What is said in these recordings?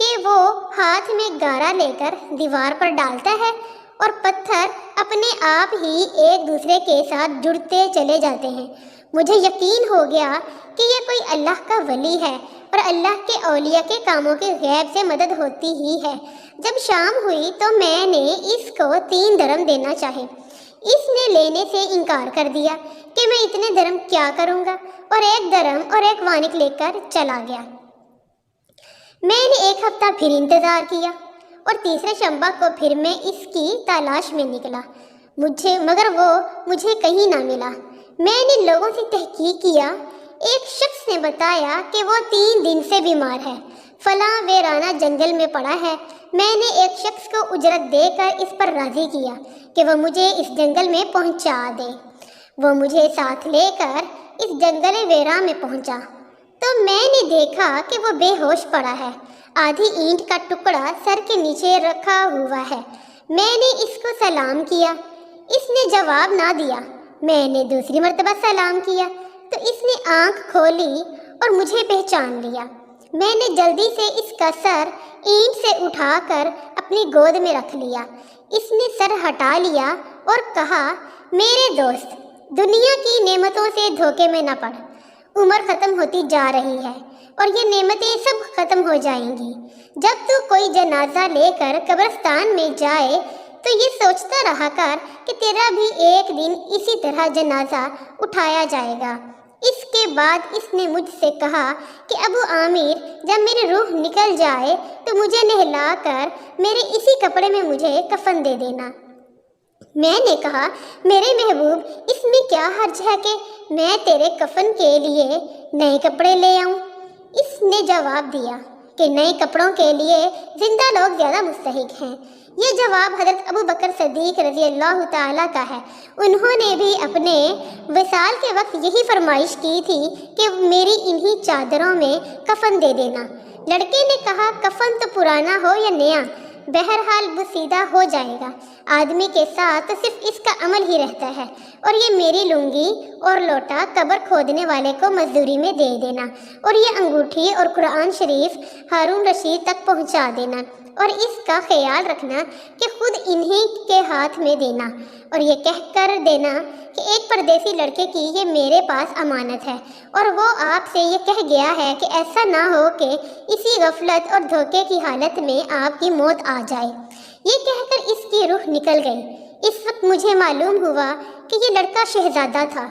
کہ وہ ہاتھ میں گارا لے کر دیوار پر ڈالتا ہے اور پتھر اپنے آپ ہی ایک دوسرے کے ساتھ جڑتے چلے جاتے ہیں۔ مجھے یقین ہو گیا کہ یہ کوئی اللہ کا ولی ہے اور اللہ کے اولیاء کے کاموں کے غیب سے مدد ہوتی ہی ہے۔ جب شام ہوئی تو میں نے اس کو 3 درم دینا چاہے۔ اس نے لینے سے انکار کر دیا کہ میں اتنے درم کیا کروں گا، اور 1 درم اور 1 وانق لے کر چلا گیا۔ میں نے 1 ہفتہ پھر انتظار کیا اور تیسرے شنبہ کو پھر میں اس کی تلاش میں نکلا، مگر وہ مجھے کہیں نہ ملا۔ میں نے لوگوں سے تحقیق کیا۔ ایک شخص نے بتایا کہ وہ 3 دن سے بیمار ہے، فلاں ویرانہ جنگل میں پڑا ہے۔ میں نے ایک شخص کو اجرت دے کر اس پر راضی کیا کہ وہ مجھے اس جنگل میں پہنچا دے۔ وہ مجھے ساتھ لے کر اس جنگل ویراں میں پہنچا تو میں نے دیکھا کہ وہ بے ہوش پڑا ہے، آدھی اینٹ کا ٹکڑا سر کے نیچے رکھا ہوا ہے۔ میں نے اس کو سلام کیا، اس نے جواب نہ دیا۔ میں نے دوسری مرتبہ سلام کیا تو اس نے آنکھ کھولی اور مجھے پہچان لیا۔ میں نے جلدی سے اس کا سر اینٹ سے اٹھا کر اپنی گود میں رکھ لیا۔ اس نے سر ہٹا لیا اور کہا، میرے دوست، دنیا کی نعمتوں سے دھوکے میں نہ پڑ۔ عمر ختم ہوتی جا رہی ہے اور یہ نعمتیں سب ختم ہو جائیں گی۔ جب تو کوئی جنازہ لے کر قبرستان میں جائے تو یہ سوچتا رہا کر کہ تیرا بھی ایک دن اسی طرح جنازہ اٹھایا جائے گا۔ اس کے بعد اس نے مجھ سے کہا کہ ابو عامر، جب میری روح نکل جائے تو مجھے نہلا کر میرے اسی کپڑے میں مجھے کفن دے دینا۔ میں نے کہا، میرے محبوب، اس میں کیا حرج ہے کہ میں تیرے کفن کے لیے نئے کپڑے لے آؤں؟ اس نے جواب دیا کہ نئے کپڑوں کے لیے زندہ لوگ زیادہ مستحق ہیں۔ یہ جواب حضرت ابو بکر صدیق رضی اللہ تعالیٰ کا ہے۔ انہوں نے بھی اپنے وصال کے وقت یہی فرمائش کی تھی کہ میری انہی چادروں میں کفن دے دینا۔ لڑکے نے کہا، کفن تو پرانا ہو یا نیا، بہرحال بوسیدہ ہو جائے گا۔ آدمی کے ساتھ تو صرف اس کا عمل ہی رہتا ہے، اور یہ میری لنگی اور لوٹا قبر کھودنے والے کو مزدوری میں دے دینا، اور یہ انگوٹھی اور قرآن شریف ہارون رشید تک پہنچا دینا، اور اس کا خیال رکھنا کہ خود انہی کے ہاتھ میں دینا، اور یہ کہہ کر دینا کہ ایک پردیسی لڑکے کی یہ میرے پاس امانت ہے، اور وہ آپ سے یہ کہہ گیا ہے کہ ایسا نہ ہو کہ اسی غفلت اور دھوکے کی حالت میں آپ کی موت آ جائے۔ یہ کہہ کر اس کی روح نکل گئی۔ اس وقت مجھے معلوم ہوا کہ یہ لڑکا شہزادہ تھا۔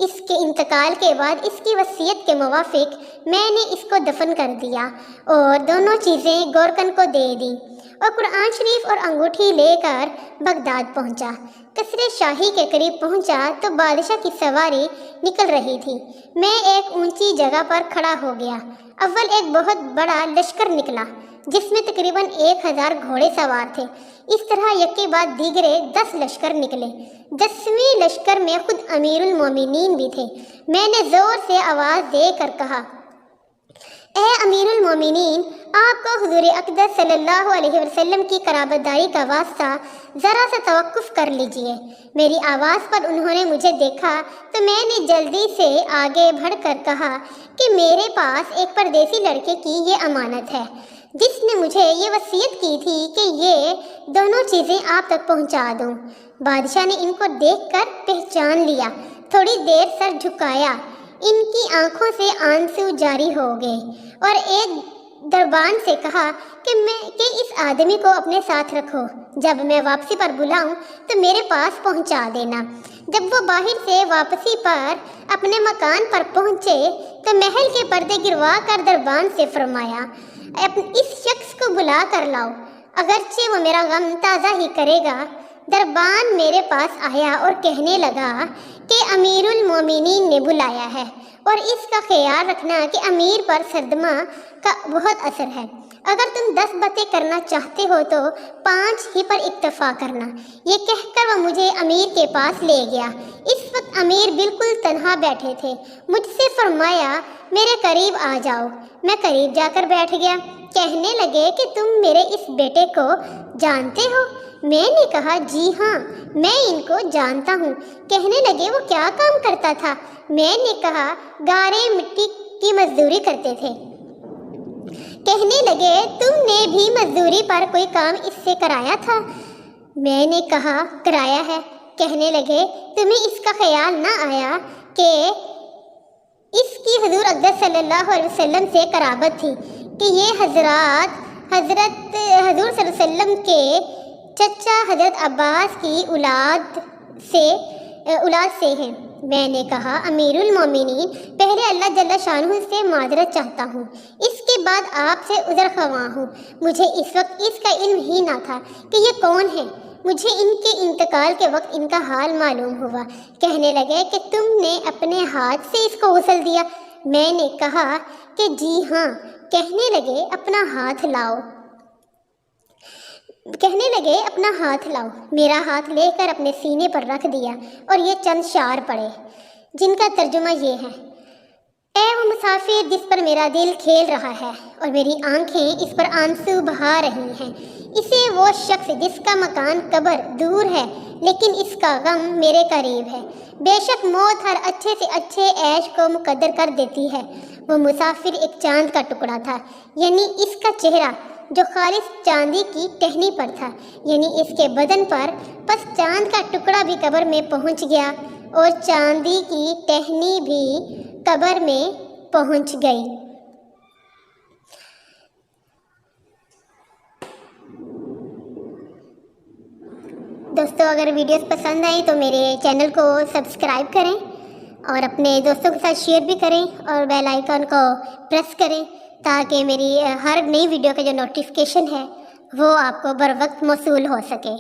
اس کے انتقال کے بعد اس کی وصیت کے موافق میں نے اس کو دفن کر دیا اور دونوں چیزیں گورکن کو دے دیں، اور قرآن شریف اور انگوٹھی لے کر بغداد پہنچا۔ قصر شاہی کے قریب پہنچا تو بادشاہ کی سواری نکل رہی تھی۔ میں ایک اونچی جگہ پر کھڑا ہو گیا۔ اول ایک بہت بڑا لشکر نکلا جس میں تقریباً 1000 گھوڑے سوار تھے۔ اس طرح یکے بعد دیگرے 10 لشکر نکلے۔ 10ویں لشکر میں خود امیر المومنین بھی تھے۔ میں نے زور سے آواز دے کر کہا، اے امیر المومنین، آپ کو حضور اقدس صلی اللہ علیہ وسلم کی قرابت داری کا واسطہ ذرا سا توقف کر لیجئے۔ میری آواز پر انہوں نے مجھے دیکھا تو میں نے جلدی سے آگے بڑھ کر کہا کہ میرے پاس ایک پردیسی لڑکے کی یہ امانت ہے جس نے مجھے یہ وصیت کی تھی کہ یہ دونوں چیزیں آپ تک پہنچا دوں۔ بادشاہ نے ان کو دیکھ کر پہچان لیا، تھوڑی دیر سر جھکایا، ان کی آنکھوں سے آنسو جاری ہو گئے، اور ایک دربان سے کہا کہ اس آدمی کو اپنے ساتھ رکھو، جب میں واپسی پر بلاؤں تو میرے پاس پہنچا دینا۔ جب وہ باہر سے واپسی پر اپنے مکان پر پہنچے تو محل کے پردے گروا کر دربان سے فرمایا، اس شخص کو بلا کر لاؤ، اگرچہ وہ میرا غم تازہ ہی کرے گا۔ دربان میرے پاس آیا اور کہنے لگا کہ امیر المومنین نے بلایا ہے، اور اس کا خیال رکھنا کہ امیر پر صدمہ کا بہت اثر ہے۔ اگر تم 10 باتیں کرنا چاہتے ہو تو 5 ہی پر اکتفا کرنا۔ یہ کہہ کر وہ مجھے امیر کے پاس لے گیا۔ اس وقت امیر بالکل تنہا بیٹھے تھے۔ مجھ سے فرمایا، میرے قریب آ جاؤ۔ میں قریب جا کر بیٹھ گیا۔ کہنے لگے کہ تم میرے اس بیٹے کو جانتے ہو؟ میں نے کہا، جی ہاں، میں ان کو جانتا ہوں۔ کہنے لگے، وہ کیا کام کرتا تھا؟ میں نے کہا، گارے مٹی کی مزدوری کرتے تھے۔ کہنے لگے تم نے بھی مزدوری پر کوئی کام اس سے کرایا تھا؟ میں نے کہا کرایا ہے۔ کہنے لگے تمہیں اس کا خیال نہ آیا کہ اس کی حضور اقدس صلی اللہ علیہ وسلم سے قرابت تھی کہ یہ حضرت حضور صلی اللہ علیہ وسلم کے چچا حضرت عباس کی اولاد سے ہیں؟ میں نے کہا امیر المومنین، پہلے اللہ جل شانہ سے معذرت چاہتا ہوں، اس کے بعد آپ سے عذر خواہ ہوں۔ مجھے اس وقت اس کا علم ہی نہ تھا کہ یہ کون ہے۔ مجھے ان کے انتقال کے وقت ان کا حال معلوم ہوا۔ کہنے لگے کہ تم نے اپنے ہاتھ سے اس کو غسل دیا؟ میں نے کہا کہ جی ہاں۔ کہنے لگے اپنا ہاتھ لاؤ۔ میرا ہاتھ لے کر اپنے سینے پر رکھ دیا اور یہ چند شعر پڑھے جن کا ترجمہ یہ ہے: اے وہ مسافر جس پر میرا دل کھیل رہا ہے اور میری آنکھیں اس پر آنسو بہا رہی ہیں، اسے وہ شخص جس کا مکان قبر دور ہے لیکن اس کا غم میرے قریب ہے۔ بے شک موت ہر اچھے سے اچھے عیش کو مقدر کر دیتی ہے۔ وہ مسافر ایک چاند کا ٹکڑا تھا، یعنی اس کا چہرہ جو خالص چاندی کی ٹہنی پر تھا، یعنی اس کے بدن پر، پس چاند کا ٹکڑا بھی قبر میں پہنچ گیا اور چاندی کی ٹہنی بھی قبر میں پہنچ گئی۔ دوستو اگر ویڈیوز پسند آئیں تو میرے چینل کو سبسکرائب کریں اور اپنے دوستوں کے ساتھ شیئر بھی کریں اور بیل آئیکن کو پریس کریں تاکہ میری ہر نئی ویڈیو کا جو نوٹیفیکیشن ہے وہ آپ کو بر وقت موصول ہو سکے۔